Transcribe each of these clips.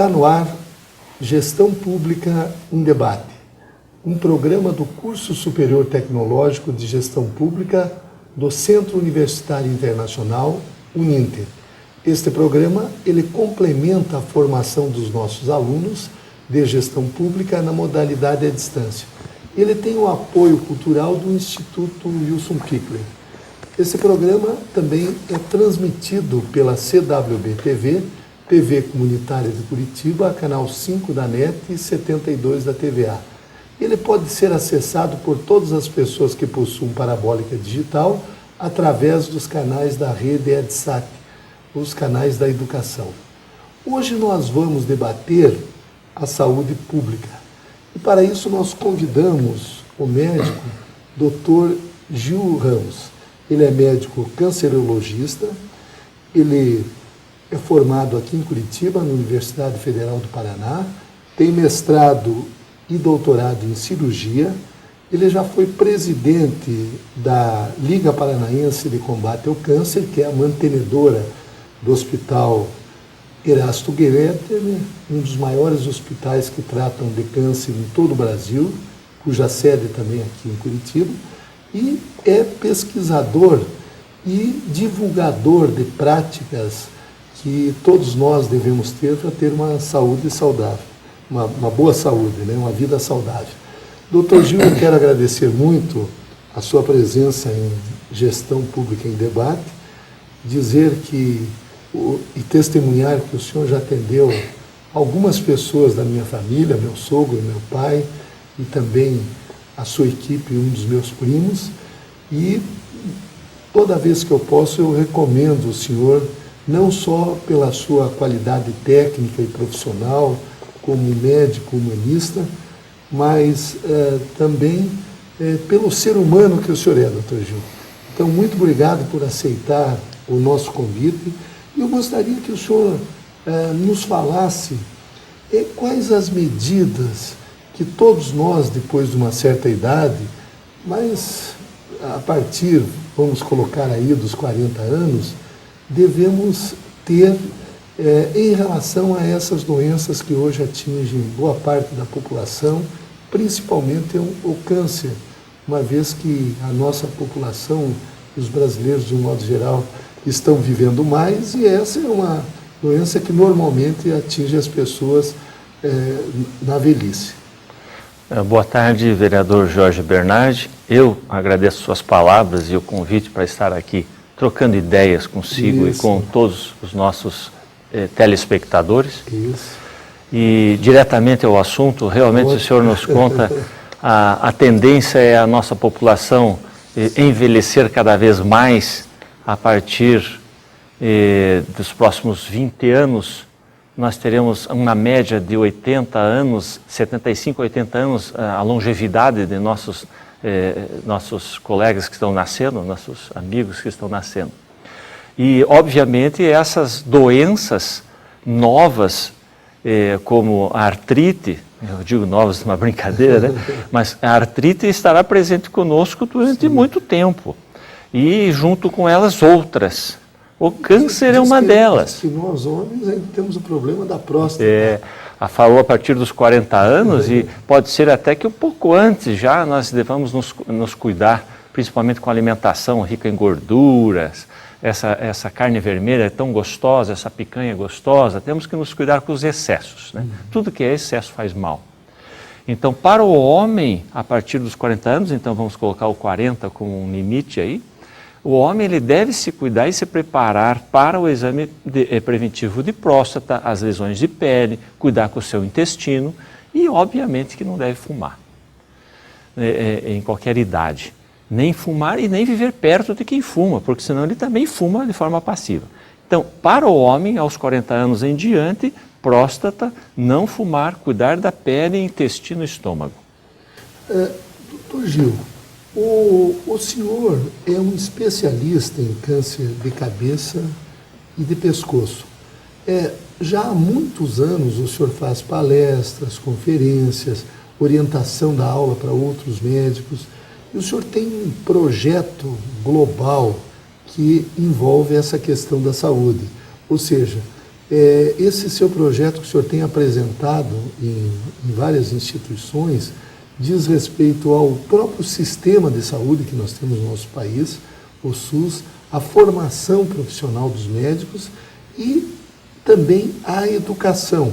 Está no ar Gestão Pública em Debate, um programa do Curso Superior Tecnológico de Gestão Pública do Centro Universitário Internacional, Uninter. Este programa ele complementa a formação dos nossos alunos de gestão pública na modalidade à distância. Ele tem o apoio cultural do Instituto Wilson Kipling. Esse programa também é transmitido pela CWB-TV, TV Comunitária de Curitiba, canal 5 da NET e 72 da TVA. Ele pode ser acessado por todas as pessoas que possuem parabólica digital através dos canais da rede EdSat, os canais da educação. Hoje nós vamos debater a saúde pública. E para isso nós convidamos o médico Dr. Gil Ramos. Ele é médico cancerologista, ele é formado aqui em Curitiba, na Universidade Federal do Paraná, tem mestrado e doutorado em cirurgia, ele já foi presidente da Liga Paranaense de Combate ao Câncer, que é a mantenedora do Hospital Erasto Gereter, um dos maiores hospitais que tratam de câncer em todo o Brasil, cuja sede também é aqui em Curitiba, e é pesquisador e divulgador de práticas que todos nós devemos ter para ter uma saúde saudável, uma boa saúde, né? Uma vida saudável. Doutor Gil, eu quero agradecer muito a sua presença em Gestão Pública em Debate, dizer que e testemunhar que o senhor já atendeu algumas pessoas da minha família, meu sogro, meu pai, e também a sua equipe, um dos meus primos, e toda vez que eu posso eu recomendo o senhor, não só pela sua qualidade técnica e profissional, como médico humanista, mas também pelo ser humano que o senhor é, doutor Gil. Então, muito obrigado por aceitar o nosso convite. Eu gostaria que o senhor nos falasse quais as medidas que todos nós, depois de uma certa idade, mas a partir, vamos colocar aí, dos 40 anos, devemos ter em relação a essas doenças que hoje atingem boa parte da população, principalmente o câncer, uma vez que a nossa população, os brasileiros de um modo geral, estão vivendo mais, e essa é uma doença que normalmente atinge as pessoas na velhice. Boa tarde, vereador Jorge Bernardi. Eu agradeço suas palavras e o convite para estar aqui trocando ideias consigo e com todos os nossos telespectadores. Isso. E diretamente ao assunto, realmente o senhor nos conta, a tendência é a nossa população envelhecer cada vez mais. A partir dos próximos 20 anos, nós teremos uma média de 80 anos, 75, 80 anos, a longevidade de nossos colegas que estão nascendo, nossos amigos que estão nascendo. E, obviamente, essas doenças novas, como a artrite, eu digo novas, uma brincadeira, né? Mas a artrite estará presente conosco durante muito tempo. E, junto com elas, outras. O câncer é uma delas. Que nós, homens, ainda temos o problema da próstata. Falou a partir dos 40 anos e pode ser até que um pouco antes já nós devamos nos cuidar, principalmente com a alimentação rica em gorduras, essa carne vermelha é tão gostosa, essa picanha é gostosa, temos que nos cuidar com os excessos, né? Tudo que é excesso faz mal. Então, para o homem, a partir dos 40 anos, então vamos colocar o 40 como um limite aí, o homem ele deve se cuidar e se preparar para o exame preventivo de próstata, as lesões de pele, cuidar com o seu intestino e, obviamente, que não deve fumar em qualquer idade. Nem fumar e nem viver perto de quem fuma, porque senão ele também fuma de forma passiva. Então, para o homem, aos 40 anos em diante, próstata, não fumar, cuidar da pele, intestino e estômago. Doutor Gil, o senhor é um especialista em câncer de cabeça e de pescoço. Já há muitos anos o senhor faz palestras, conferências, orientação da aula para outros médicos, e o senhor tem um projeto global que envolve essa questão da saúde. Ou seja, esse seu projeto que o senhor tem apresentado em várias instituições diz respeito ao próprio sistema de saúde que nós temos no nosso país, o SUS, a formação profissional dos médicos e também a educação,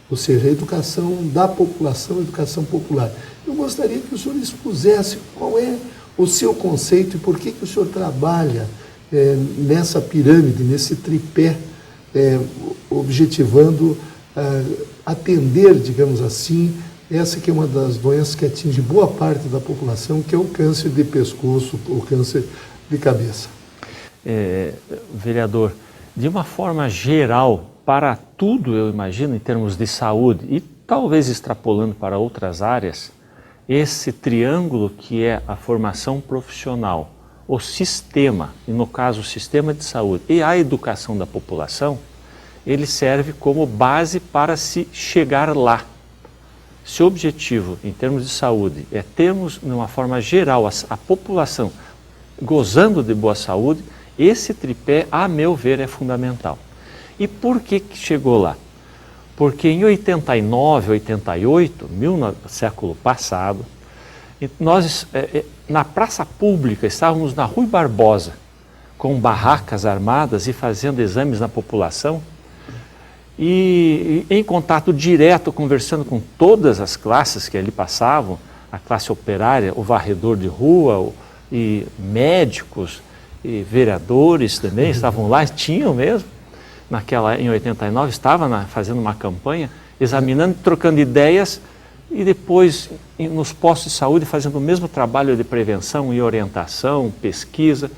ou seja, a educação da população, a educação popular. Eu gostaria que o senhor expusesse qual é o seu conceito e por que o senhor trabalha nessa pirâmide, nesse tripé, objetivando atender, digamos assim, essa que é uma das doenças que atinge boa parte da população, que é o câncer de pescoço, o câncer de cabeça. Vereador, de uma forma geral, para tudo, eu imagino, em termos de saúde, e talvez extrapolando para outras áreas, esse triângulo que é a formação profissional, o sistema, e no caso o sistema de saúde e a educação da população, ele serve como base para se chegar lá. Se o objetivo, em termos de saúde, é termos, de uma forma geral, a população gozando de boa saúde, esse tripé, a meu ver, é fundamental. E por que chegou lá? Porque em 89, 88, século passado, nós, na praça pública, estávamos na Rui Barbosa, com barracas armadas e fazendo exames na população, e em contato direto, conversando com todas as classes que ali passavam, a classe operária, o varredor de rua, e médicos, e vereadores também estavam lá, tinham mesmo, em 89, estava fazendo uma campanha, examinando, trocando ideias, e depois nos postos de saúde fazendo o mesmo trabalho de prevenção e orientação, pesquisa.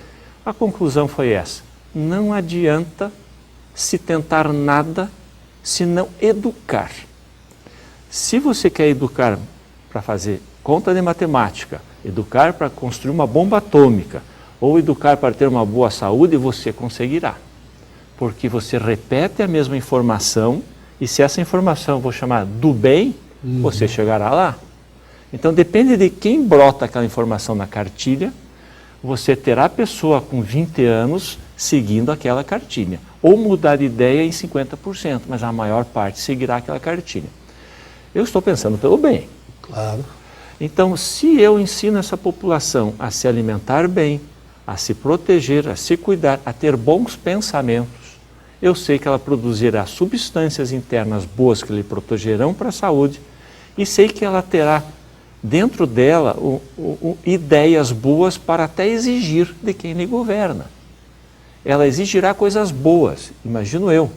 A conclusão foi essa: não adianta se tentar nada se não educar. Se você quer educar para fazer conta de matemática, educar para construir uma bomba atômica, ou educar para ter uma boa saúde, você conseguirá. Porque você repete a mesma informação, e se essa informação eu vou chamar do bem, você chegará lá. Então depende de quem brota aquela informação na cartilha, você terá a pessoa com 20 anos seguindo aquela cartilha. Ou mudar de ideia em 50%, mas a maior parte seguirá aquela cartilha. Eu estou pensando pelo bem. Claro. Então, se eu ensino essa população a se alimentar bem, a se proteger, a se cuidar, a ter bons pensamentos, eu sei que ela produzirá substâncias internas boas que lhe protegerão para a saúde, e sei que ela terá dentro dela ideias boas para até exigir de quem lhe governa. Ela exigirá coisas boas, imagino eu.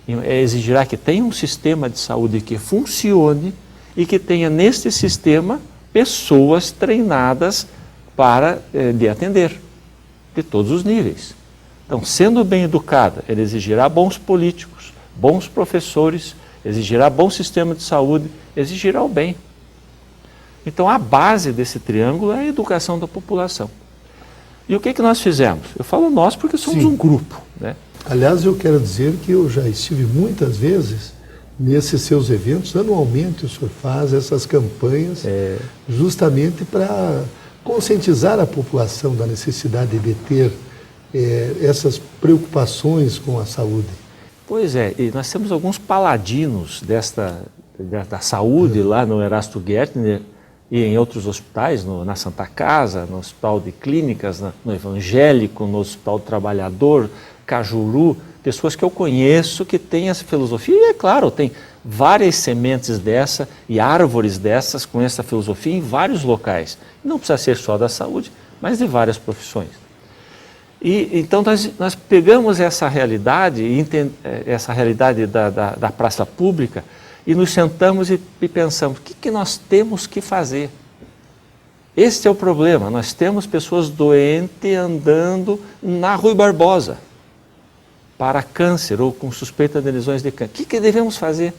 Exigirá que tenha um sistema de saúde que funcione e que tenha neste sistema pessoas treinadas para lhe atender, de todos os níveis. Então, sendo bem educada, ela exigirá bons políticos, bons professores, exigirá bom sistema de saúde, exigirá o bem. Então, a base desse triângulo é a educação da população. E o que nós fizemos? Eu falo nós porque somos um grupo, né? Aliás, eu quero dizer que eu já estive muitas vezes nesses seus eventos. Anualmente o senhor faz essas campanhas justamente para conscientizar a população da necessidade de ter essas preocupações com a saúde. Pois é, e nós temos alguns paladinos da saúde lá no Erasto Gärtner e em outros hospitais, na Santa Casa, no Hospital de Clínicas, no Evangélico, no Hospital do Trabalhador, Cajuru, pessoas que eu conheço que têm essa filosofia, e é claro, tem várias sementes dessa e árvores dessas com essa filosofia em vários locais. Não precisa ser só da saúde, mas de várias profissões. E então nós pegamos essa realidade, essa realidade da praça pública, e nos sentamos e pensamos, o que nós temos que fazer? Este é o problema, nós temos pessoas doentes andando na Rui Barbosa para câncer ou com suspeita de lesões de câncer. O que devemos fazer?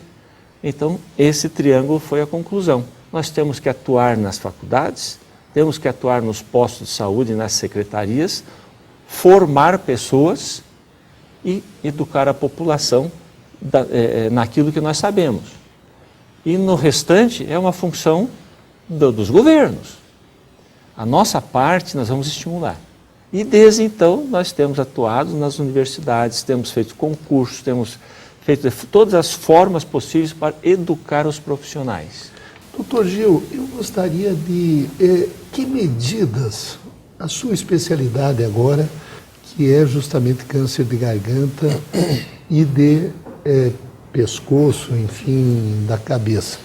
Então, esse triângulo foi a conclusão. Nós temos que atuar nas faculdades, temos que atuar nos postos de saúde, nas secretarias, formar pessoas e educar a população naquilo que nós sabemos. E no restante é uma função dos governos. A nossa parte nós vamos estimular. E desde então nós temos atuado nas universidades, temos feito concursos, temos feito de todas as formas possíveis para educar os profissionais. Doutor Gil, eu gostaria de... que medidas, a sua especialidade agora, que é justamente câncer de garganta e de pescoço, enfim, da cabeça,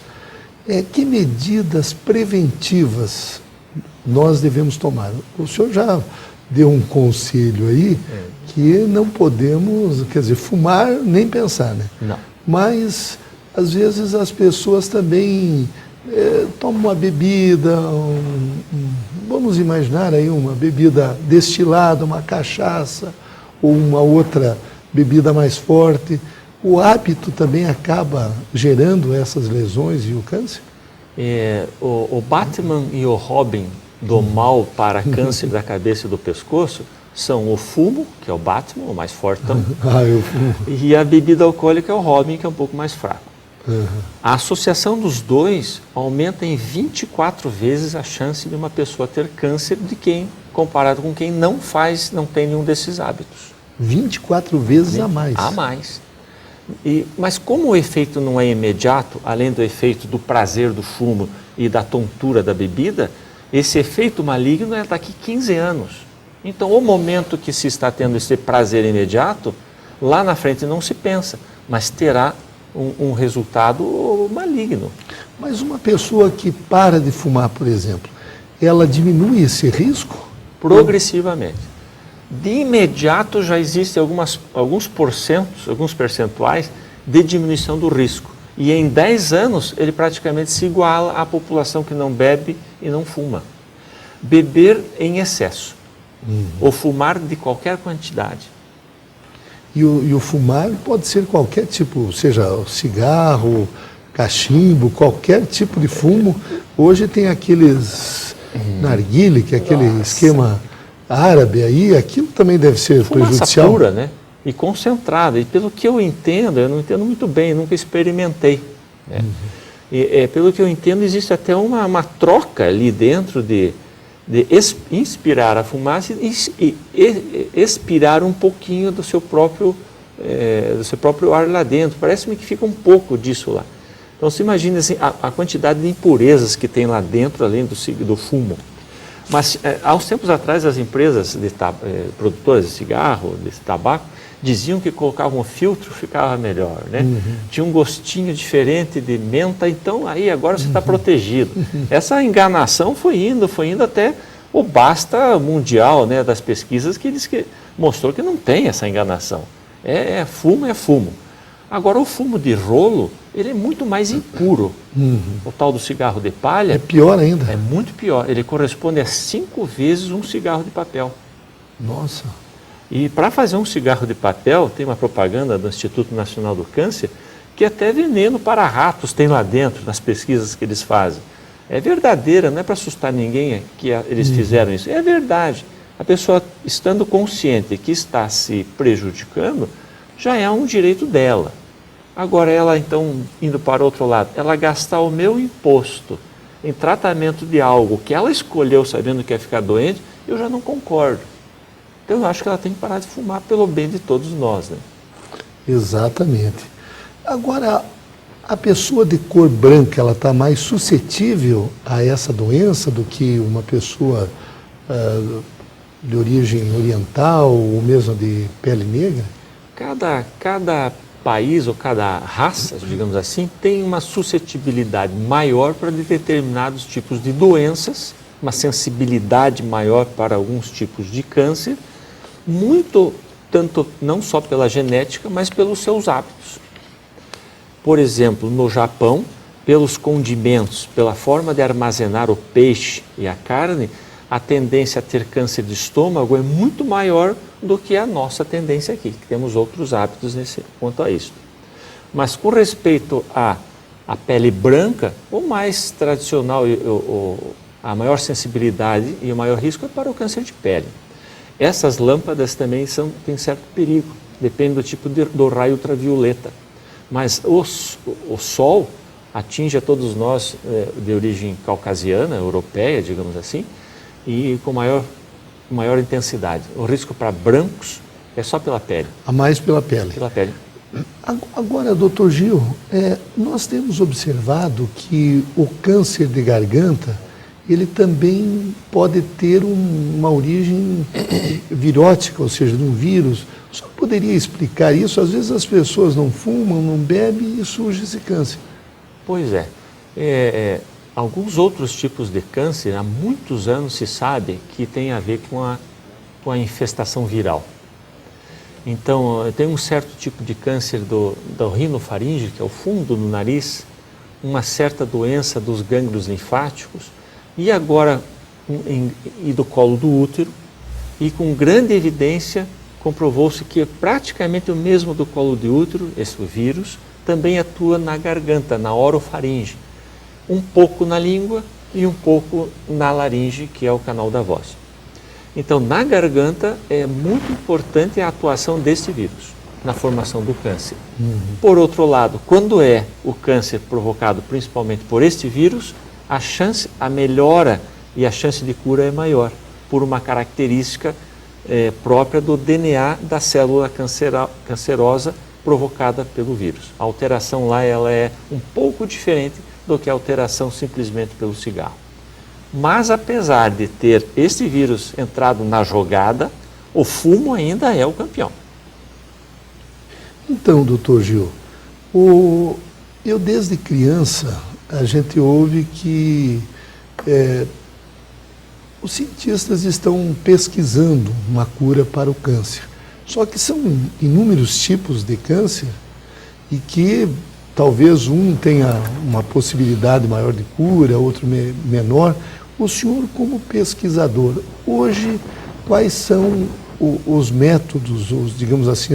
que medidas preventivas nós devemos tomar? O senhor já deu um conselho aí que não podemos, quer dizer, fumar nem pensar, né? Não. Mas, às vezes, as pessoas também tomam uma bebida, vamos imaginar aí uma bebida destilada, uma cachaça ou uma outra bebida mais forte. O hábito também acaba gerando essas lesões e o câncer? O Batman e o Robin do mal para câncer da cabeça e do pescoço são o fumo, que é o Batman, o mais fortão, eu fumo. E a bebida alcoólica é o Robin, que é um pouco mais fraco. A associação dos dois aumenta em 24 vezes a chance de uma pessoa ter câncer comparado com quem não tem nenhum desses hábitos. 24 vezes a mais? A mais. Mas como o efeito não é imediato, além do efeito do prazer do fumo e da tontura da bebida, esse efeito maligno é daqui 15 anos. Então, o momento que se está tendo esse prazer imediato, lá na frente não se pensa, mas terá um resultado maligno. Mas uma pessoa que para de fumar, por exemplo, ela diminui esse risco? Progressivamente. De imediato já existem alguns percentuais de diminuição do risco. E em 10 anos ele praticamente se iguala à população que não bebe e não fuma. Beber em excesso, ou fumar de qualquer quantidade. E o fumar pode ser qualquer tipo, seja cigarro, cachimbo, qualquer tipo de fumo. Hoje tem aqueles narguile, que é aquele esquema árabe aí, aquilo também deve ser prejudicial. Pura, né? E concentrada. E pelo que eu não entendo muito bem, nunca experimentei. Né? Pelo que eu entendo, existe até uma troca ali dentro de inspirar a fumaça e expirar um pouquinho do seu próprio ar lá dentro. Parece-me que fica um pouco disso lá. Então, se imagina assim, a quantidade de impurezas que tem lá dentro, além do fumo. Mas, há uns tempos atrás, as empresas produtoras de cigarro, de tabaco, diziam que colocavam um filtro, ficava melhor, né? Tinha um gostinho diferente de menta, então aí agora você está protegido. Essa enganação foi indo até o basta mundial, né, das pesquisas que mostrou que não tem essa enganação. Fumo é fumo. Agora, o fumo de rolo, ele é muito mais impuro. O tal do cigarro de palha... É pior ainda. É muito pior. Ele corresponde a 5 vezes um cigarro de papel. Nossa. E para fazer um cigarro de papel, tem uma propaganda do Instituto Nacional do Câncer, que até veneno para ratos tem lá dentro, nas pesquisas que eles fazem. É verdadeira, não é para assustar ninguém que eles fizeram isso. É verdade. A pessoa, estando consciente que está se prejudicando, já é um direito dela. Agora, ela então, indo para o outro lado, ela gastar o meu imposto em tratamento de algo que ela escolheu sabendo que ia ficar doente, eu já não concordo. Então, eu acho que ela tem que parar de fumar pelo bem de todos nós, né? Exatamente. Agora, a pessoa de cor branca, ela está mais suscetível a essa doença do que uma pessoa de origem oriental ou mesmo de pele negra? Cada país ou cada raça, digamos assim, tem uma suscetibilidade maior para determinados tipos de doenças, uma sensibilidade maior para alguns tipos de câncer, tanto não só pela genética, mas pelos seus hábitos. Por exemplo, no Japão, pelos condimentos, pela forma de armazenar o peixe e a carne, a tendência a ter câncer de estômago é muito maior do que a nossa tendência aqui, que temos outros hábitos quanto a isso. Mas com respeito à pele branca, o mais tradicional, a maior sensibilidade e o maior risco é para o câncer de pele. Essas lâmpadas também têm certo perigo, depende do tipo do raio ultravioleta. Mas o sol atinge a todos nós de origem caucasiana, europeia, digamos assim, e com maior intensidade. O risco para brancos é só pela pele. A mais pela pele. Pela pele. Agora, doutor Gil, nós temos observado que o câncer de garganta, ele também pode ter uma origem virótica, ou seja, de um vírus. O senhor poderia explicar isso? Às vezes as pessoas não fumam, não bebem e surge esse câncer. Pois é. Alguns outros tipos de câncer, há muitos anos se sabe que tem a ver com a infestação viral. Então, tem um certo tipo de câncer do rinofaringe, que é o fundo do nariz, uma certa doença dos gânglios linfáticos, e agora e do colo do útero, e com grande evidência comprovou-se que é praticamente o mesmo do colo do útero, esse vírus, também atua na garganta, na orofaringe, um pouco na língua e um pouco na laringe, que é o canal da voz. Então, na garganta é muito importante a atuação desse vírus na formação do câncer. Por outro lado, quando é o câncer provocado principalmente por este vírus, a melhora e a chance de cura é maior, por uma característica própria do DNA da célula cancerosa provocada pelo vírus. A alteração lá ela é um pouco diferente do que a alteração simplesmente pelo cigarro. Mas apesar de ter este vírus entrado na jogada, o fumo ainda é o campeão. Então, doutor Gil, eu desde criança, a gente ouve que os cientistas estão pesquisando uma cura para o câncer. Só que são inúmeros tipos de câncer e que talvez um tenha uma possibilidade maior de cura, outro menor. O senhor, como pesquisador, hoje, quais são os métodos, digamos assim,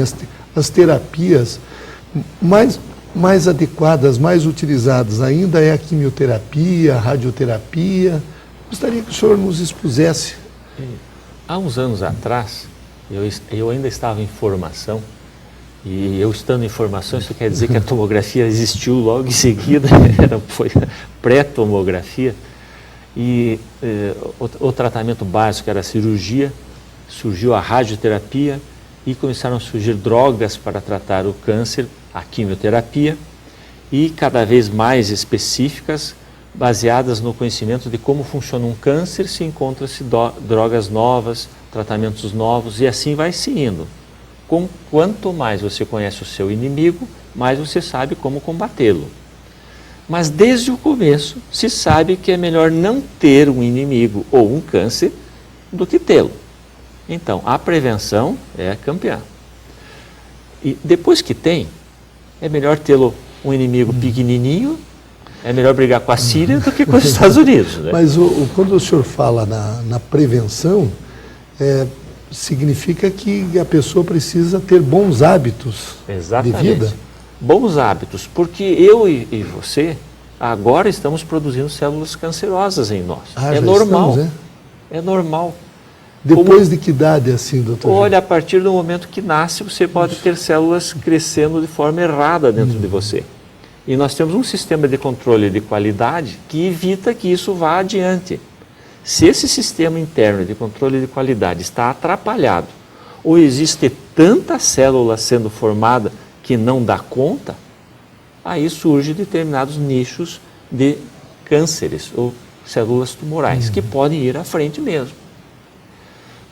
as terapias mais adequadas, mais utilizadas? Ainda é a quimioterapia, a radioterapia? Gostaria que o senhor nos expusesse. Há uns anos atrás, eu ainda estava em formação, e eu estando em formação, isso quer dizer que a tomografia existiu logo em seguida, foi pré-tomografia, e o tratamento básico era a cirurgia, surgiu a radioterapia e começaram a surgir drogas para tratar o câncer, a quimioterapia, e cada vez mais específicas, baseadas no conhecimento de como funciona um câncer, se encontram-se drogas novas, tratamentos novos, e assim vai se indo. Quanto mais você conhece o seu inimigo, mais você sabe como combatê-lo. Mas desde o começo se sabe que é melhor não ter um inimigo ou um câncer do que tê-lo. Então, a prevenção é campeã. E depois que tem, é melhor tê-lo um inimigo pequenininho, é melhor brigar com a Síria do que com os Estados Unidos. Né? Mas quando o senhor fala na prevenção, significa que a pessoa precisa ter bons hábitos de vida? Bons hábitos, porque eu e você agora estamos produzindo células cancerosas em nós. É normal. Estamos, é normal. Depois de que idade assim, doutor? Olha, a partir do momento que nasce, você pode ter células crescendo de forma errada dentro de você. E nós temos um sistema de controle de qualidade que evita que isso vá adiante. Se esse sistema interno de controle de qualidade está atrapalhado, ou existe tanta célula sendo formada que não dá conta, aí surgem determinados nichos de cânceres ou células tumorais que podem ir à frente mesmo.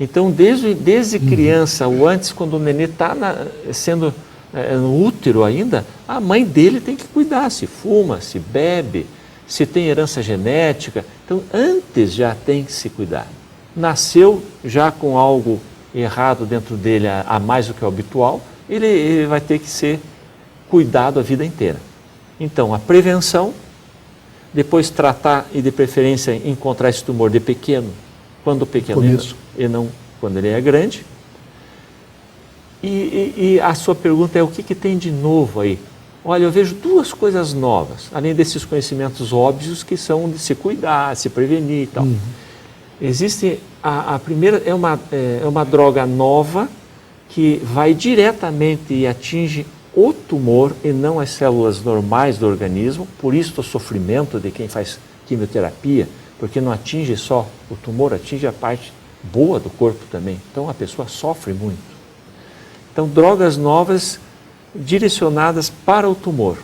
Então, desde criança, ou antes, quando o nenê está sendo no útero ainda, a mãe dele tem que cuidar, se fuma, se bebe, se tem herança genética. Então, antes já tem que se cuidar. Nasceu já com algo errado dentro dele a mais do que o habitual, ele vai ter que ser cuidado a vida inteira. Então, a prevenção, depois tratar e, de preferência, encontrar esse tumor de pequeno, quando pequeno e não quando ele é grande. E a sua pergunta é: o que tem de novo aí? Olha, eu vejo duas coisas novas, além desses conhecimentos óbvios que são de se cuidar, se prevenir e tal. Existe, a primeira é uma droga nova que vai diretamente e atinge o tumor e não as células normais do organismo, por isso o sofrimento de quem faz quimioterapia, porque não atinge só o tumor, atinge a parte boa do corpo também. Então a pessoa sofre muito. Então drogas novas direcionadas para o tumor.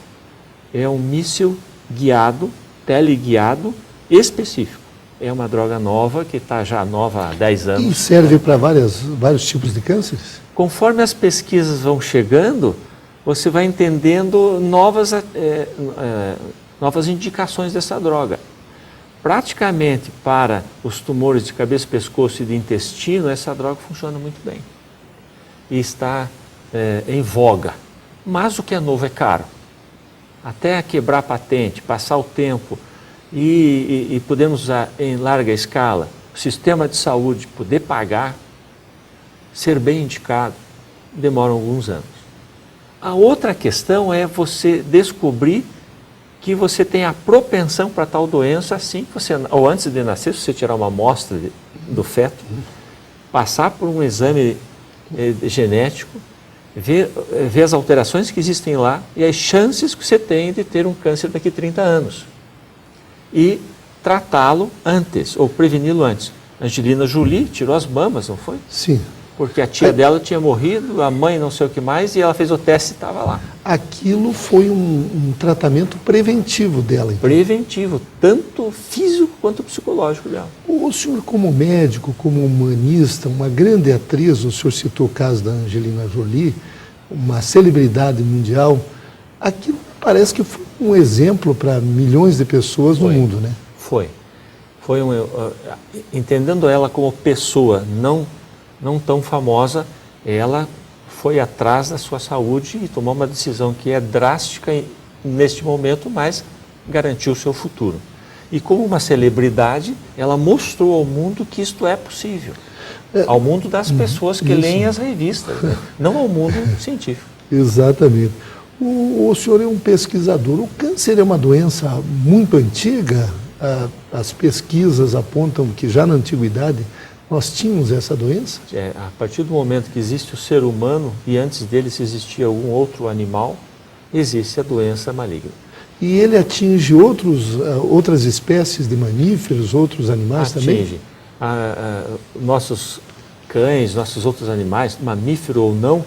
É um míssil guiado, teleguiado, específico. É uma droga nova, que está já nova há 10 anos. E serve para vários tipos de cânceres? Conforme as pesquisas vão chegando, você vai entendendo novas indicações dessa droga. Praticamente para os tumores de cabeça, pescoço e de intestino, essa droga funciona muito bem. E está em voga. Mas o que é novo é caro. Até quebrar a patente, passar o tempo e podermos usar em larga escala, o sistema de saúde poder pagar, ser bem indicado, demora alguns anos. A outra questão é você descobrir que você tem a propensão para tal doença assim que você, ou antes de nascer, se você tirar uma amostra do feto, passar por um exame genético, ver as alterações que existem lá e as chances que você tem de ter um câncer daqui a 30 anos. E tratá-lo antes, ou preveni-lo antes. Angelina Jolie tirou as mamas, não foi? Sim. Porque a tia dela tinha morrido, a mãe não sei o que mais, e ela fez o teste e estava lá. Aquilo foi um tratamento preventivo dela. Então. Preventivo, tanto físico quanto psicológico dela. O senhor, como médico, como humanista, uma grande atriz, o senhor citou o caso da Angelina Jolie, uma celebridade mundial, aquilo parece que foi um exemplo para milhões de pessoas no mundo, né? Foi. Entendendo ela como pessoa não tão famosa, ela foi atrás da sua saúde e tomou uma decisão que é drástica neste momento, mas garantiu o seu futuro. E como uma celebridade, ela mostrou ao mundo que isto é possível. Ao mundo das pessoas que leem as revistas, né? Não ao mundo científico. Exatamente. O senhor é um pesquisador. O câncer é uma doença muito antiga. As pesquisas apontam que já na antiguidade nós tínhamos essa doença? A partir do momento que existe o ser humano e antes dele se existia algum outro animal, existe a doença maligna. E ele atinge outras espécies de mamíferos, outros animais também? Atinge. Nossos cães, nossos outros animais, mamífero ou não,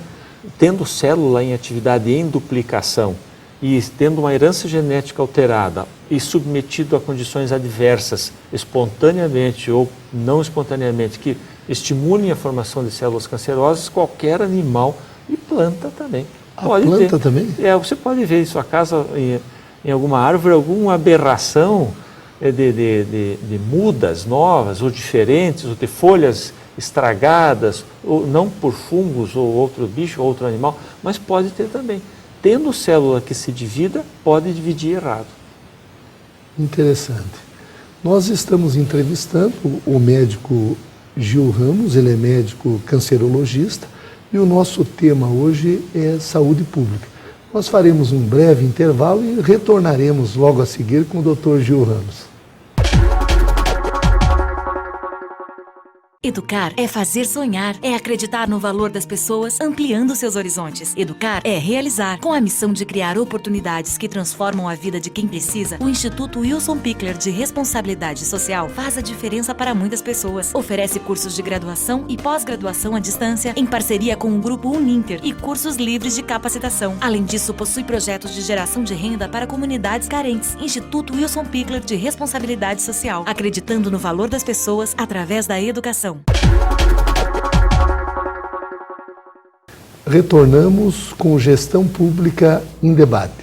tendo célula em atividade em duplicação e tendo uma herança genética alterada e submetido a condições adversas, espontaneamente ou não espontaneamente, que estimulem a formação de células cancerosas, qualquer animal e planta também. Planta também? Você pode ver em sua casa, em alguma árvore, alguma aberração de mudas novas ou diferentes, ou de folhas estragadas, ou não por fungos ou outro bicho ou outro animal, mas pode ter também. Tendo célula que se divida, pode dividir errado. Interessante. Nós estamos entrevistando o médico Gil Ramos, ele é médico cancerologista, e o nosso tema hoje é saúde pública. Nós faremos um breve intervalo e retornaremos logo a seguir com o Dr. Gil Ramos. Educar é fazer sonhar, é acreditar no valor das pessoas, ampliando seus horizontes. Educar é realizar. Com a missão de criar oportunidades que transformam a vida de quem precisa, o Instituto Wilson Pickler de Responsabilidade Social faz a diferença para muitas pessoas. Oferece cursos de graduação e pós-graduação à distância, em parceria com o Grupo Uninter, e cursos livres de capacitação. Além disso, possui projetos de geração de renda para comunidades carentes. Instituto Wilson Pickler de Responsabilidade Social, acreditando no valor das pessoas através da educação. Retornamos com Gestão Pública em Debate,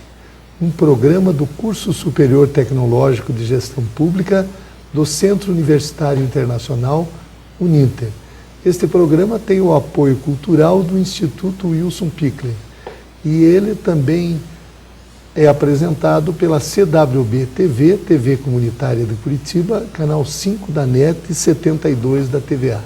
um programa do Curso Superior Tecnológico de Gestão Pública do Centro Universitário Internacional, Uninter. Este programa tem o apoio cultural do Instituto Wilson Pickler e ele também é apresentado pela CWB TV, TV Comunitária de Curitiba, canal 5 da NET e 72 da TVA.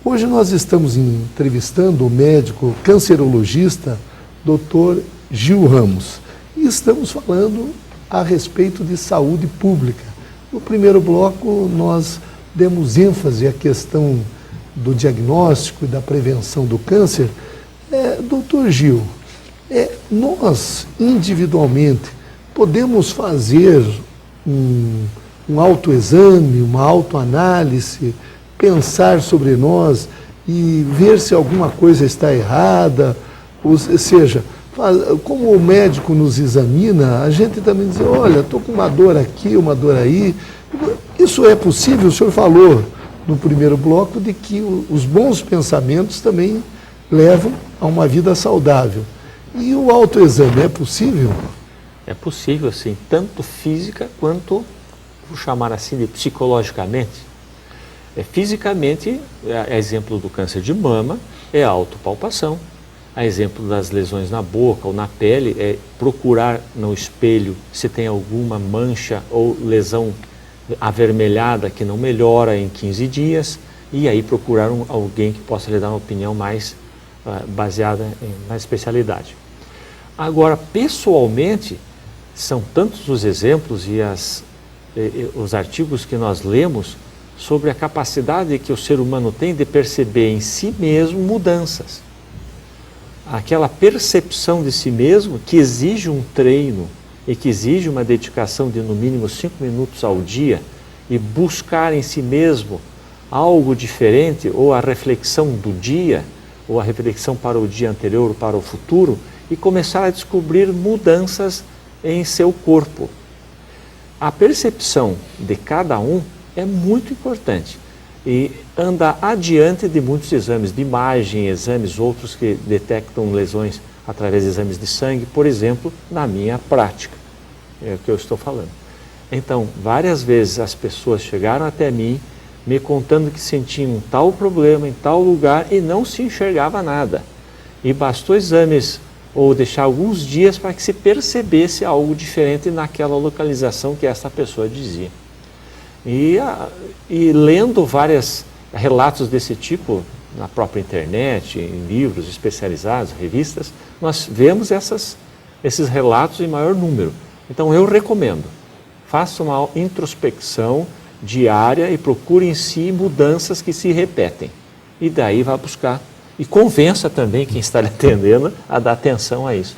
Hoje nós estamos entrevistando o médico cancerologista Dr. Gil Ramos e estamos falando a respeito de saúde pública. No primeiro bloco nós demos ênfase à questão do diagnóstico e da prevenção do câncer. Dr. Gil, nós individualmente podemos fazer um autoexame, uma autoanálise, pensar sobre nós e ver se alguma coisa está errada, ou seja, como o médico nos examina, a gente também diz, olha, estou com uma dor aqui, uma dor aí. Isso é possível? O senhor falou no primeiro bloco de que os bons pensamentos também levam a uma vida saudável. E o autoexame é possível? É possível, sim, tanto física quanto, vou chamar assim, de psicologicamente. Fisicamente, a exemplo do câncer de mama, é a autopalpação. A exemplo das lesões na boca ou na pele, é procurar no espelho se tem alguma mancha ou lesão avermelhada que não melhora em 15 dias, e aí procurar alguém que possa lhe dar uma opinião mais baseada na especialidade. Agora, pessoalmente, são tantos os exemplos e os artigos que nós lemos sobre a capacidade que o ser humano tem de perceber em si mesmo mudanças. Aquela percepção de si mesmo que exige um treino e que exige uma dedicação de no mínimo 5 minutos ao dia e buscar em si mesmo algo diferente, ou a reflexão do dia, ou a reflexão para o dia anterior, para o futuro, e começar a descobrir mudanças em seu corpo. A percepção de cada um é muito importante e anda adiante de muitos exames de imagem, exames outros que detectam lesões através de exames de sangue, por exemplo, na minha prática, é o que eu estou falando. Então, várias vezes as pessoas chegaram até mim me contando que sentiam um tal problema em tal lugar e não se enxergava nada. E bastou exames ou deixar alguns dias para que se percebesse algo diferente naquela localização que essa pessoa dizia. E lendo vários relatos desse tipo na própria internet, em livros especializados, revistas, nós vemos esses relatos em maior número. Então eu recomendo, faça uma introspecção diária e procure em si mudanças que se repetem. E daí vá buscar. E convença também quem está lhe atendendo a dar atenção a isso.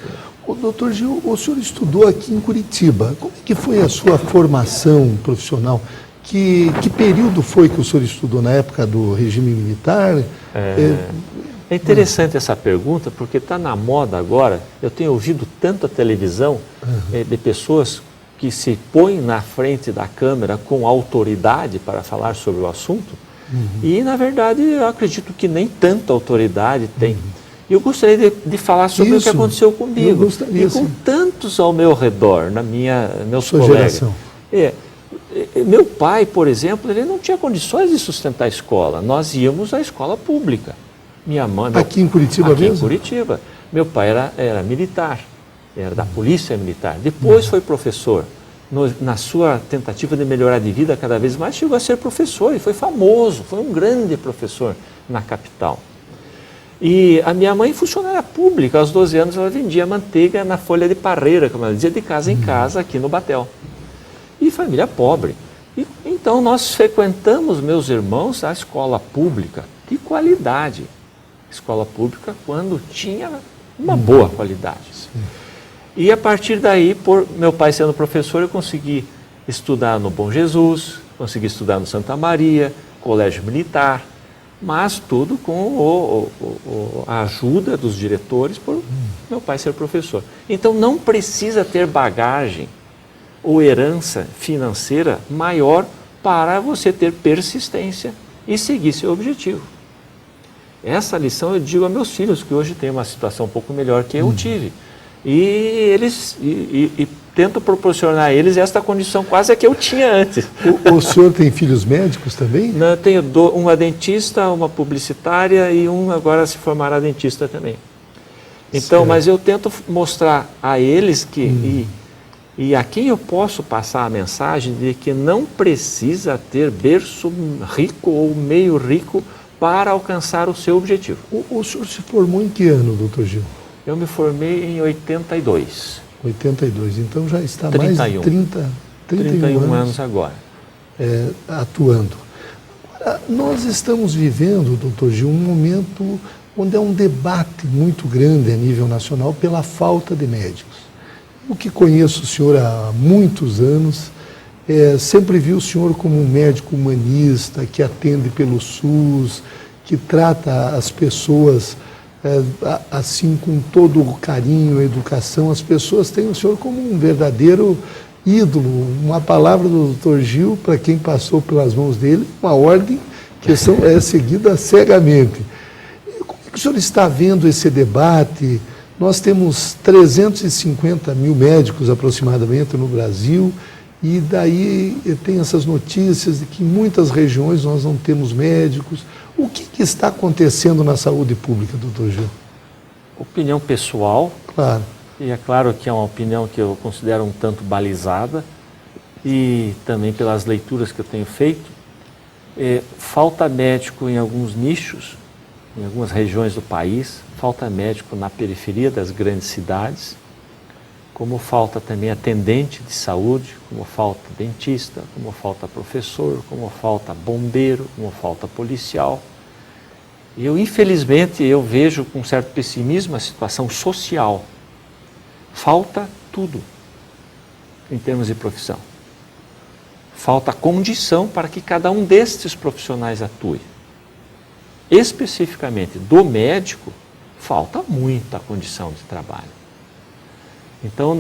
Doutor Gil, o senhor estudou aqui em Curitiba. Como é que foi a sua formação profissional? Que período foi que o senhor estudou? Na época do regime militar? É interessante essa pergunta, porque está na moda agora. Eu tenho ouvido tanto a televisão de pessoas que se põem na frente da câmera com autoridade para falar sobre o assunto. E, na verdade, eu acredito que nem tanta autoridade tem. Eu gostaria de falar sobre o que aconteceu comigo e com tantos ao meu redor, meus sua colegas. Geração. Meu pai, por exemplo, ele não tinha condições de sustentar a escola. Nós íamos à escola pública. Minha mãe... Aqui em Curitiba mesmo? Aqui em Curitiba. Meu pai era militar, era da polícia militar. Depois foi professor. Na sua tentativa de melhorar de vida cada vez mais, chegou a ser professor e foi famoso, foi um grande professor na capital. E a minha mãe, funcionária pública, aos 12 anos ela vendia manteiga na folha de parreira, como ela dizia, de casa em casa aqui no Batel. E família pobre. Então nós frequentamos, meus irmãos, a escola pública de qualidade. Escola pública quando tinha uma boa qualidade. Sim. E a partir daí, por meu pai sendo professor, eu consegui estudar no Bom Jesus, consegui estudar no Santa Maria, colégio militar, mas tudo com a ajuda dos diretores, por meu pai ser professor. Então não precisa ter bagagem ou herança financeira maior para você ter persistência e seguir seu objetivo. Essa lição eu digo a meus filhos, que hoje têm uma situação um pouco melhor que eu tive. E tento proporcionar a eles esta condição quase que eu tinha antes. O senhor tem filhos médicos também? Não, eu tenho uma dentista, uma publicitária e um agora se formará dentista também. Então, mas eu tento mostrar a eles que, e a quem eu posso passar a mensagem de que não precisa ter berço rico ou meio rico para alcançar o seu objetivo. O senhor se formou em que ano, doutor Gil? Eu me formei em 82. 82, então já está 31. mais de 31 anos agora. Atuando. Agora, nós estamos vivendo, doutor Gil, um momento onde há um debate muito grande a nível nacional pela falta de médicos. Eu que conheço o senhor há muitos anos, sempre vi o senhor como um médico humanista que atende pelo SUS, que trata as pessoas assim, com todo o carinho, a educação, as pessoas têm o senhor como um verdadeiro ídolo. Uma palavra do Dr. Gil, para quem passou pelas mãos dele, uma ordem que é seguida cegamente. Como é que o senhor está vendo esse debate? Nós temos 350 mil médicos aproximadamente no Brasil, e daí tem essas notícias de que em muitas regiões nós não temos médicos. O que está acontecendo na saúde pública, doutor Gil? Opinião pessoal. Claro. E é claro que é uma opinião que eu considero um tanto balizada, e também pelas leituras que eu tenho feito. Falta médico em alguns nichos, em algumas regiões do país, falta médico na periferia das grandes cidades, como falta também atendente de saúde, como falta dentista, como falta professor, como falta bombeiro, como falta policial. E infelizmente, eu vejo com certo pessimismo a situação social. Falta tudo em termos de profissão. Falta condição para que cada um destes profissionais atue. Especificamente do médico, falta muita condição de trabalho. Então,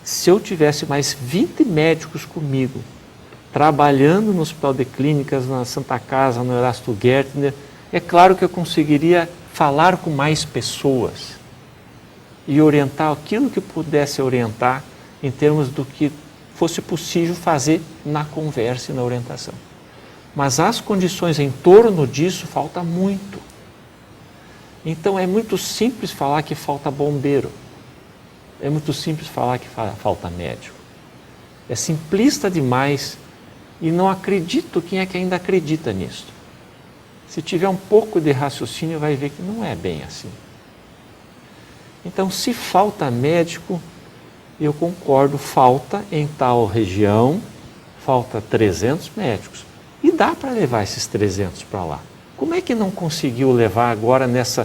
se eu tivesse mais 20 médicos comigo, trabalhando no Hospital de Clínicas, na Santa Casa, no Erasto Gärtner, é claro que eu conseguiria falar com mais pessoas e orientar aquilo que pudesse orientar em termos do que fosse possível fazer na conversa e na orientação. Mas as condições em torno disso falta muito. Então é muito simples falar que falta bombeiro. É muito simples falar que falta médico. É simplista demais e não acredito quem é que ainda acredita nisso. Se tiver um pouco de raciocínio, vai ver que não é bem assim. Então, se falta médico, eu concordo, falta em tal região, falta 300 médicos. E dá para levar esses 300 para lá. Como é que não conseguiu levar agora nesse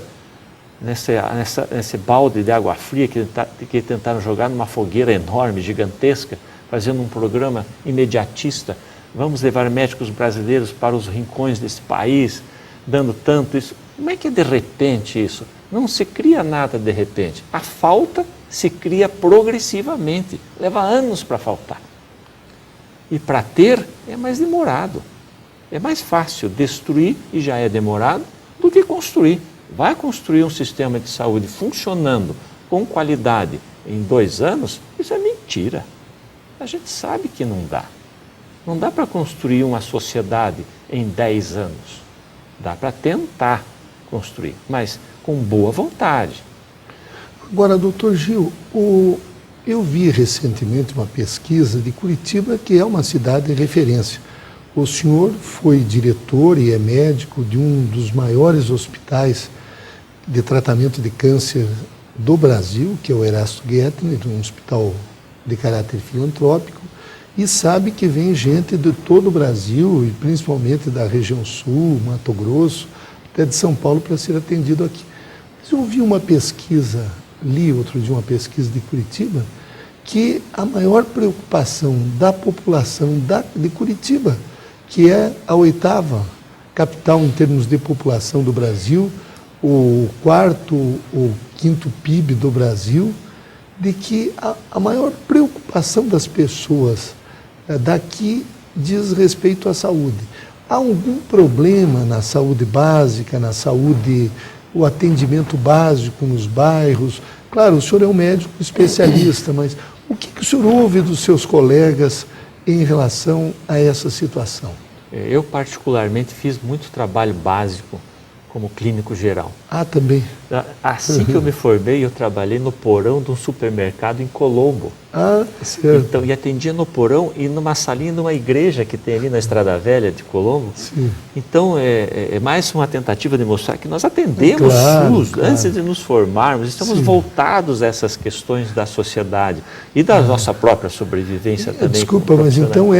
balde de água fria que tentaram jogar numa fogueira enorme, gigantesca, fazendo um programa imediatista? Vamos levar médicos brasileiros para os rincões desse país, dando tanto isso. Como é que é de repente isso? Não se cria nada de repente. A falta se cria progressivamente. Leva anos para faltar. E para ter é mais demorado. É mais fácil destruir, e já é demorado, do que construir. Vai construir um sistema de saúde funcionando com qualidade em 2 anos? Isso é mentira. A gente sabe que não dá. Não dá para construir uma sociedade em 10 anos. Dá para tentar construir, mas com boa vontade. Agora, doutor Gil, eu vi recentemente uma pesquisa de Curitiba, que é uma cidade de referência. O senhor foi diretor e é médico de um dos maiores hospitais de tratamento de câncer do Brasil, que é o Erasto Gärtner, um hospital de caráter filantrópico, e sabe que vem gente de todo o Brasil, e principalmente da região sul, Mato Grosso, até de São Paulo, para ser atendido aqui. Mas eu vi uma pesquisa, li outro dia uma pesquisa de Curitiba, que a maior preocupação da população de Curitiba, que é a 8ª capital em termos de população do Brasil, o 4º ou 5º PIB do Brasil, de que a maior preocupação das pessoas daqui diz respeito à saúde. Há algum problema na saúde básica, na saúde, o atendimento básico nos bairros? Claro, o senhor é um médico especialista, mas o que o senhor ouve dos seus colegas em relação a essa situação? Eu, particularmente, fiz muito trabalho básico como clínico geral. Ah, também? Assim que eu me formei, eu trabalhei no porão de um supermercado em Colombo. Ah, certo. Então, e atendia no porão e numa salinha de uma igreja que tem ali na Estrada Velha de Colombo. Sim. Então, é mais uma tentativa de mostrar que nós atendemos SUS antes de nos formarmos. Estamos voltados a essas questões da sociedade e da nossa própria sobrevivência também. Desculpa, mas então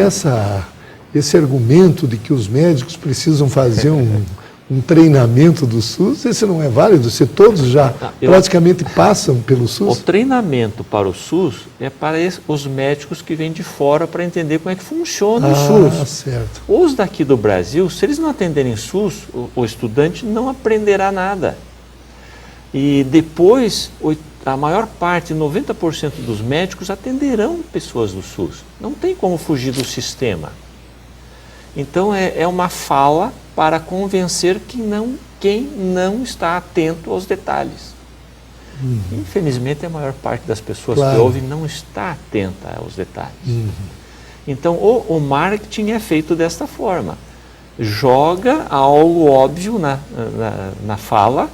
esse argumento de que os médicos precisam fazer um treinamento do SUS, esse não é válido? Se todos já praticamente passam pelo SUS? O treinamento para o SUS é para os médicos que vêm de fora para entender como é que funciona o SUS. Certo. Os daqui do Brasil, se eles não atenderem SUS, o estudante não aprenderá nada. E depois, a maior parte, 90% dos médicos atenderão pessoas do SUS. Não tem como fugir do sistema. Então é uma fala para convencer quem não está atento aos detalhes. Infelizmente, a maior parte das pessoas que ouvem não está atenta aos detalhes. Então, o marketing é feito desta forma. Joga algo óbvio na fala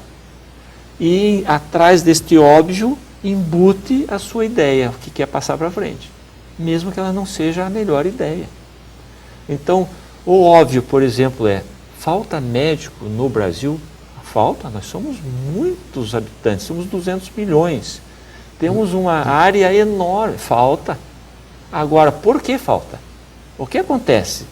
e, atrás deste óbvio, embute a sua ideia, o que quer passar para frente, mesmo que ela não seja a melhor ideia. Então, o óbvio, por exemplo, falta médico no Brasil? Falta, nós somos muitos habitantes, somos 200 milhões. Temos uma área enorme, falta. Agora, por que falta? O que acontece?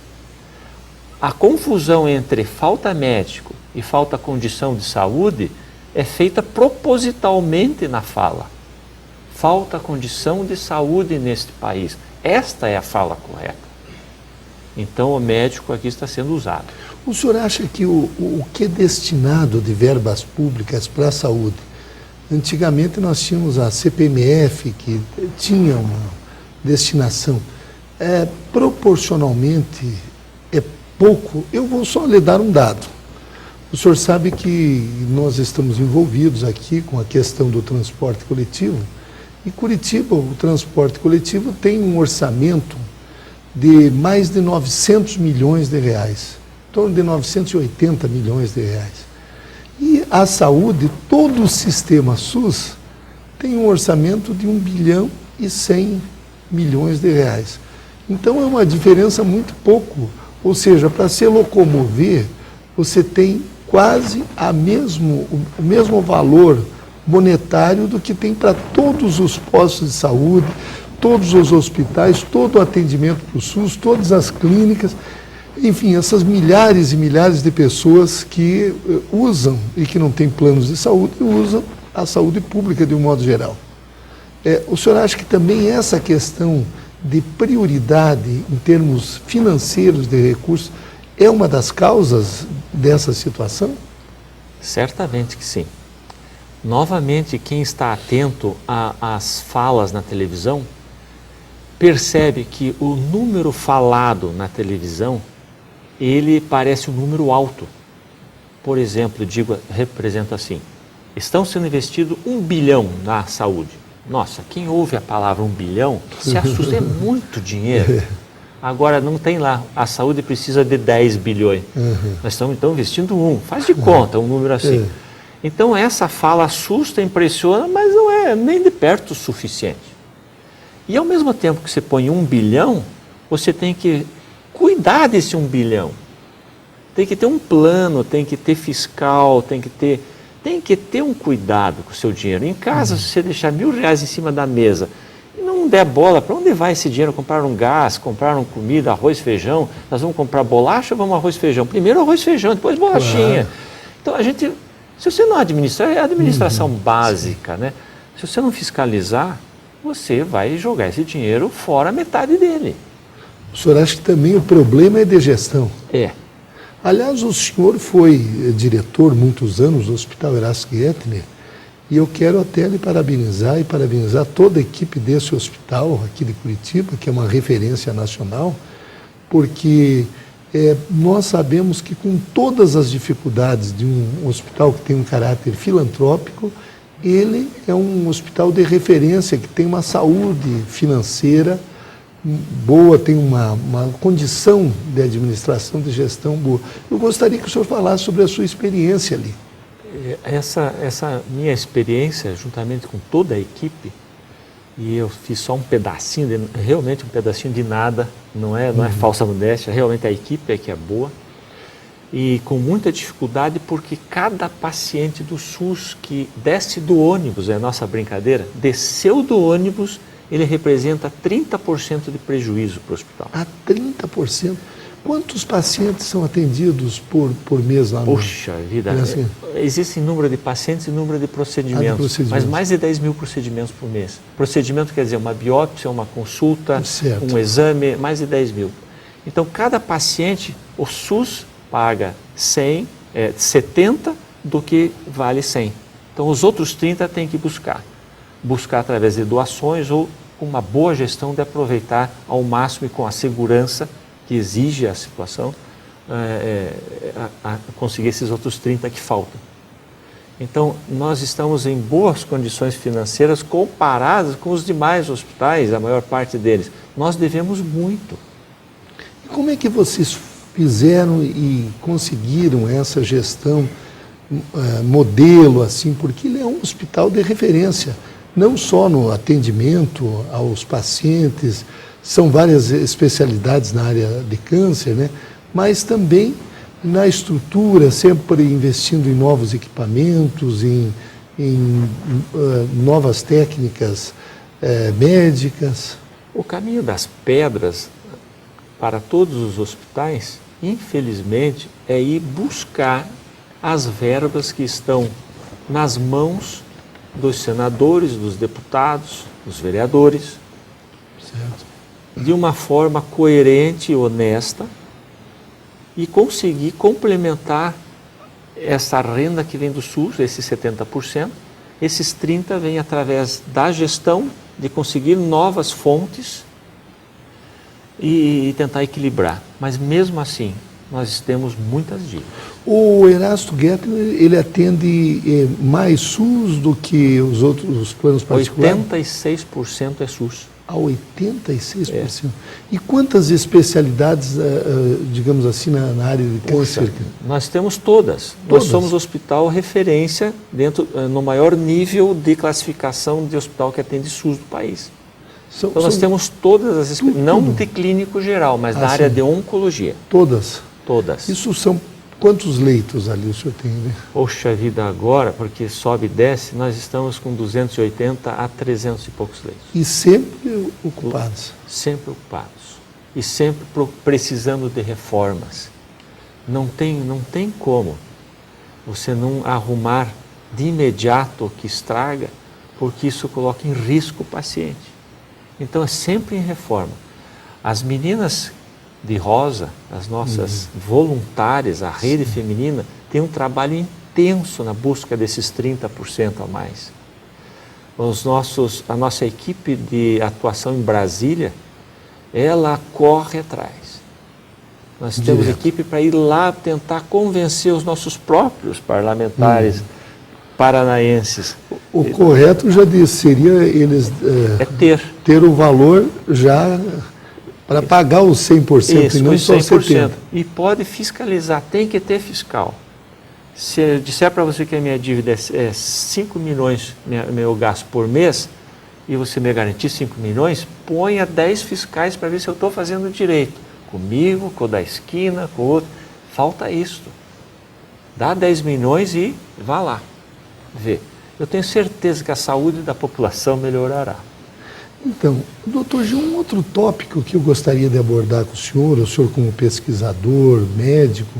A confusão entre falta médico e falta condição de saúde é feita propositalmente na fala. Falta condição de saúde neste país. Esta é a fala correta. Então, o médico aqui está sendo usado. O senhor acha que o que é destinado de verbas públicas para a saúde? Antigamente nós tínhamos a CPMF, que tinha uma destinação. Proporcionalmente é pouco. Eu vou só lhe dar um dado. O senhor sabe que nós estamos envolvidos aqui com a questão do transporte coletivo. E Curitiba, o transporte coletivo tem um orçamento de mais de 900 milhões de reais, em torno de 980 milhões de reais. E a saúde, todo o sistema SUS, tem um orçamento de 1 bilhão e 100 milhões de reais. Então é uma diferença muito pouco, ou seja, para se locomover, você tem quase o mesmo valor monetário do que tem para todos os postos de saúde, todos os hospitais, todo o atendimento para o SUS, todas as clínicas, enfim, essas milhares e milhares de pessoas que usam e que não têm planos de saúde, usam a saúde pública de um modo geral. O senhor acha que também essa questão de prioridade em termos financeiros de recursos é uma das causas dessa situação? Certamente que sim. Novamente, quem está atento às falas na televisão percebe que o número falado na televisão, ele parece um número alto. Por exemplo, representa assim, estão sendo investido 1 bilhão na saúde. Nossa, quem ouve a palavra 1 bilhão se assusta, é muito dinheiro. Agora não tem lá, a saúde precisa de 10 bilhões. Nós estamos então investindo 1, faz de conta um número assim. Então essa fala assusta, impressiona, mas não é nem de perto o suficiente. E ao mesmo tempo que você põe 1 bilhão, você tem que cuidar desse 1 bilhão. Tem que ter um plano, tem que ter fiscal, tem que ter um cuidado com o seu dinheiro. Em casa, se você deixar R$1.000 em cima da mesa e não der bola, para onde vai esse dinheiro? Comprar um gás, comprar uma comida, arroz, feijão? Nós vamos comprar bolacha ou vamos arroz, feijão? Primeiro arroz, feijão, depois bolachinha. Então, se você não administrar, é a administração básica, né? Se você não fiscalizar, você vai jogar esse dinheiro fora metade dele. O senhor acha que também o problema é de gestão? É. Aliás, o senhor foi diretor muitos anos do Hospital Erasto Gettner e eu quero até lhe parabenizar e parabenizar toda a equipe desse hospital aqui de Curitiba, que é uma referência nacional, porque nós sabemos que com todas as dificuldades de um hospital que tem um caráter filantrópico, ele é um hospital de referência, que tem uma saúde financeira boa, tem uma condição de administração, de gestão boa. Eu gostaria que o senhor falasse sobre a sua experiência ali. Essa minha experiência, juntamente com toda a equipe, e eu fiz só um pedacinho, realmente um pedacinho de nada, não é falsa modéstia, realmente a equipe é que é boa, e com muita dificuldade, porque cada paciente do SUS que desce do ônibus, é a nossa brincadeira, desceu do ônibus, ele representa 30% de prejuízo para o hospital. 30%? Quantos pacientes são atendidos por mês lá no... Puxa vida, existe número de pacientes e número de procedimentos, mas mais de 10 mil procedimentos por mês. Procedimento quer dizer uma biópsia, uma consulta, um exame, mais de 10 mil. Então, cada paciente, o SUS paga 70 do que vale 100. Então, os outros 30 tem que buscar através de doações ou com uma boa gestão de aproveitar ao máximo e com a segurança que exige a situação, a conseguir esses outros 30 que faltam. Então, nós estamos em boas condições financeiras comparadas com os demais hospitais, a maior parte deles. Nós devemos muito. Como é que vocês fizeram e conseguiram essa gestão modelo, assim, porque ele é um hospital de referência, não só no atendimento aos pacientes, são várias especialidades na área de câncer, né? Mas também na estrutura, sempre investindo em novos equipamentos, em novas técnicas médicas. O caminho das pedras para todos os hospitais, infelizmente, é ir buscar as verbas que estão nas mãos dos senadores, dos deputados, dos vereadores, Certo. de uma forma coerente e honesta, e conseguir complementar essa renda que vem do SUS, esses 70%, esses 30% vêm através da gestão, de conseguir novas fontes e tentar equilibrar. Mas mesmo assim, nós temos muitas dívidas. O Erasto Guettner, ele atende mais SUS do que os planos particulares? 86% é SUS. A 86%. E quantas especialidades, digamos assim, na área de câncer? Nós temos todas. Nós somos hospital referência no maior nível de classificação de hospital que atende SUS do país. Então nós temos todas as especialidades, não de clínico geral, mas na área de oncologia. Todas? Todas. Isso são quantos leitos ali o senhor tem, né? Poxa vida, agora, porque sobe e desce, nós estamos com 280 a 300 e poucos leitos. E sempre ocupados? Sempre ocupados. E sempre precisando de reformas. Não tem como você não arrumar de imediato o que estraga, porque isso coloca em risco o paciente. Então é sempre em reforma. As meninas de rosa, as nossas voluntárias, a rede feminina, tem um trabalho intenso na busca desses 30% a mais. A nossa equipe de atuação em Brasília, ela corre atrás. Nós temos equipe para ir lá tentar convencer os nossos próprios parlamentares paranaenses. O correto, já disse, seria eles ter o valor já para pagar os 100% isso, e não só 70%. E pode fiscalizar, tem que ter fiscal. Se eu disser para você que a minha dívida é 5 milhões, meu gasto por mês, e você me garantir 5 milhões, ponha 10 fiscais para ver se eu estou fazendo direito. Comigo, com o da esquina, com o outro. Falta isso. Dá 10 milhões e vá lá. Vê. Eu tenho certeza que a saúde da população melhorará. Então, doutor Gil, um outro tópico que eu gostaria de abordar com o senhor como pesquisador, médico,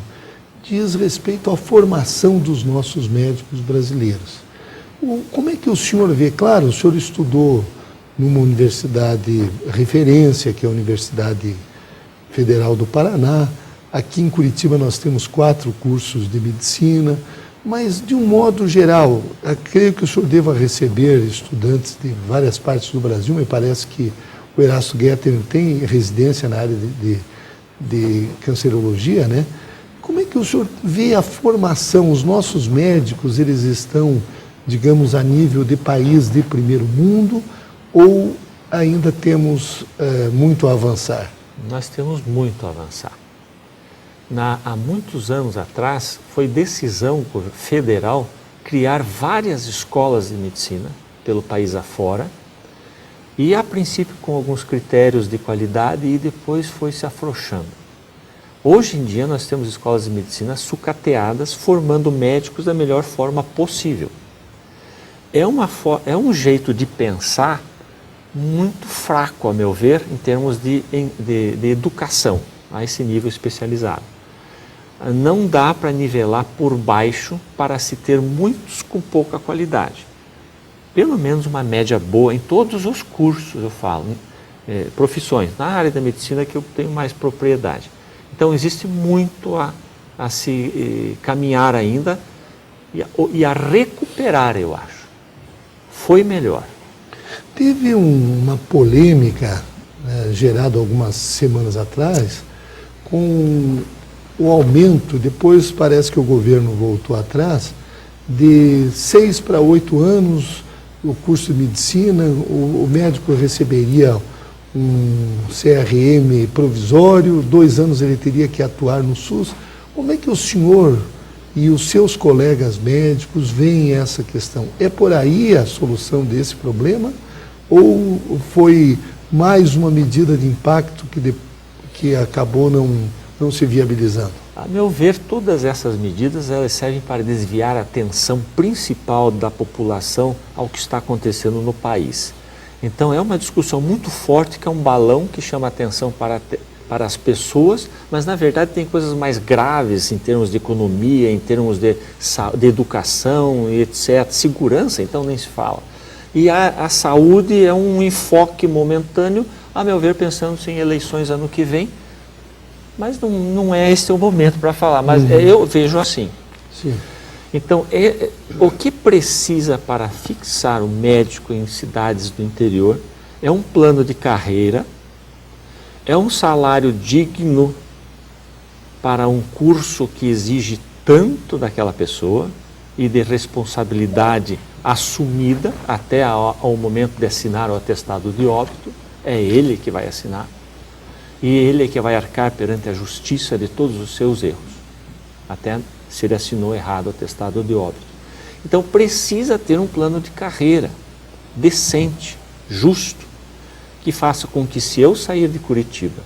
diz respeito à formação dos nossos médicos brasileiros. Como é que o senhor vê? Claro, o senhor estudou numa universidade referência, que é a Universidade Federal do Paraná. Aqui em Curitiba nós temos 4 cursos de medicina, mas de um modo geral, eu creio que o senhor deva receber estudantes de várias partes do Brasil. Me parece que o Erasto Guettner tem residência na área de cancerologia, né? Como é que o senhor vê a formação? Os nossos médicos, eles estão, digamos, a nível de país de primeiro mundo ou ainda temos muito a avançar? Nós temos muito a avançar. Há muitos anos atrás, foi decisão federal criar várias escolas de medicina pelo país afora, e a princípio com alguns critérios de qualidade, e depois foi se afrouxando. Hoje em dia nós temos escolas de medicina sucateadas, formando médicos da melhor forma possível. É um jeito de pensar muito fraco, a meu ver, em termos de educação, a esse nível especializado. Não dá para nivelar por baixo para se ter muitos com pouca qualidade. Pelo menos uma média boa em todos os cursos, eu falo, profissões. Na área da medicina que eu tenho mais propriedade. Então existe muito a se caminhar ainda e a recuperar, eu acho. Foi melhor. Teve uma polêmica gerada algumas semanas atrás com o aumento, depois parece que o governo voltou atrás, de 6 para 8 anos o curso de medicina, o médico receberia um CRM provisório, 2 anos ele teria que atuar no SUS. Como é que o senhor e os seus colegas médicos veem essa questão? É por aí a solução desse problema? Ou foi mais uma medida de impacto que acabou não se viabilizando? A meu ver, todas essas medidas elas servem para desviar a atenção principal da população ao que está acontecendo no país. Então é uma discussão muito forte, que é um balão que chama a atenção para as pessoas, mas na verdade tem coisas mais graves em termos de economia, em termos de educação e etc. Segurança, então nem se fala. E a saúde é um enfoque momentâneo, a meu ver, pensando-se em eleições ano que vem, mas não é esse o momento para falar, mas eu vejo assim. Sim. Então, o que precisa para fixar o médico em cidades do interior é um plano de carreira, é um salário digno para um curso que exige tanto daquela pessoa e de responsabilidade assumida até ao momento de assinar o atestado de óbito. É ele que vai assinar e ele é que vai arcar perante a justiça de todos os seus erros, até se ele assinou errado o atestado de óbito. Então precisa ter um plano de carreira decente, justo, que faça com que, se eu sair de Curitiba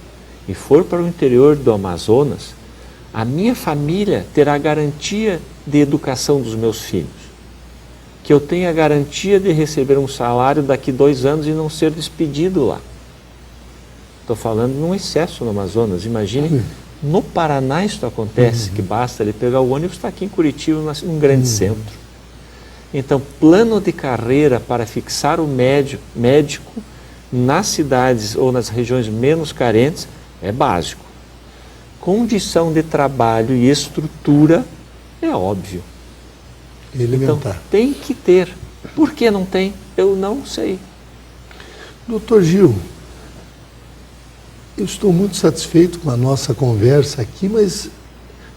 e for para o interior do Amazonas, a minha família terá garantia de educação dos meus filhos, que eu tenha garantia de receber um salário daqui 2 anos e não ser despedido lá. Estou falando num excesso no Amazonas. Imagine, no Paraná isso acontece, que basta ele pegar o ônibus, está aqui em Curitiba, num grande centro. Então, plano de carreira para fixar o médico nas cidades ou nas regiões menos carentes é básico. Condição de trabalho e estrutura é óbvio. Elementar. Então, tem que ter. Por que não tem? Eu não sei. Doutor Gil, eu estou muito satisfeito com a nossa conversa aqui, mas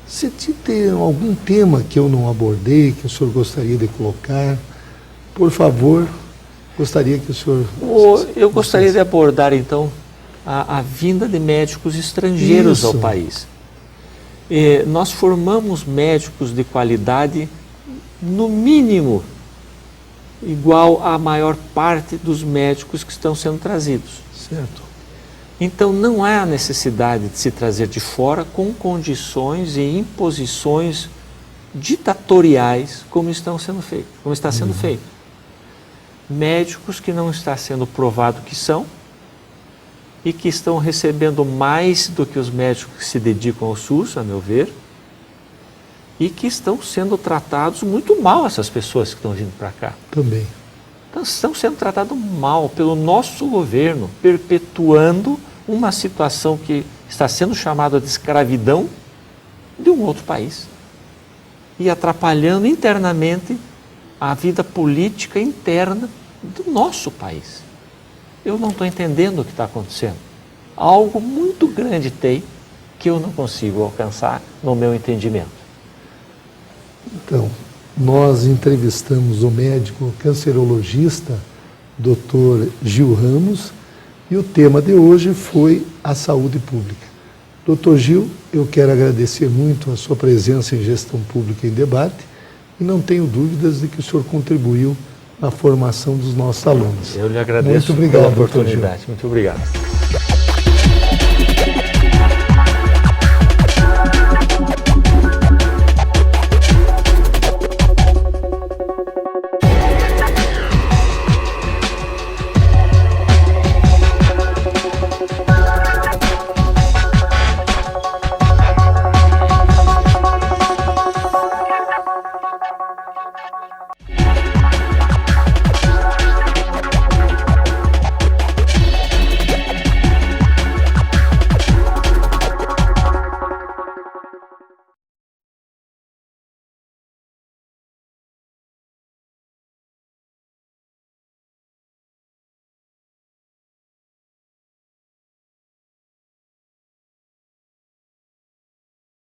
você tem algum tema que eu não abordei, que o senhor gostaria de colocar? Por favor, gostaria que o senhor... Eu gostaria de abordar, então, a vinda de médicos estrangeiros ao país. Nós formamos médicos de qualidade, no mínimo, igual à maior parte dos médicos que estão sendo trazidos. Certo. Então não há necessidade de se trazer de fora com condições e imposições ditatoriais como está sendo feito. Médicos que não está sendo provado que são e que estão recebendo mais do que os médicos que se dedicam ao SUS, a meu ver, e que estão sendo tratados muito mal, essas pessoas que estão vindo para cá. Também. Então, estão sendo tratados mal pelo nosso governo, perpetuando uma situação que está sendo chamada de escravidão de um outro país e atrapalhando internamente a vida política interna do nosso país. Eu não estou entendendo o que está acontecendo. Algo muito grande tem que eu não consigo alcançar no meu entendimento. Então, nós entrevistamos o médico cancerologista, Dr. Gil Ramos, e o tema de hoje foi a saúde pública. Dr. Gil, eu quero agradecer muito a sua presença em Gestão Pública em Debate e não tenho dúvidas de que o senhor contribuiu na formação dos nossos alunos. Eu lhe agradeço pela oportunidade. Muito obrigado.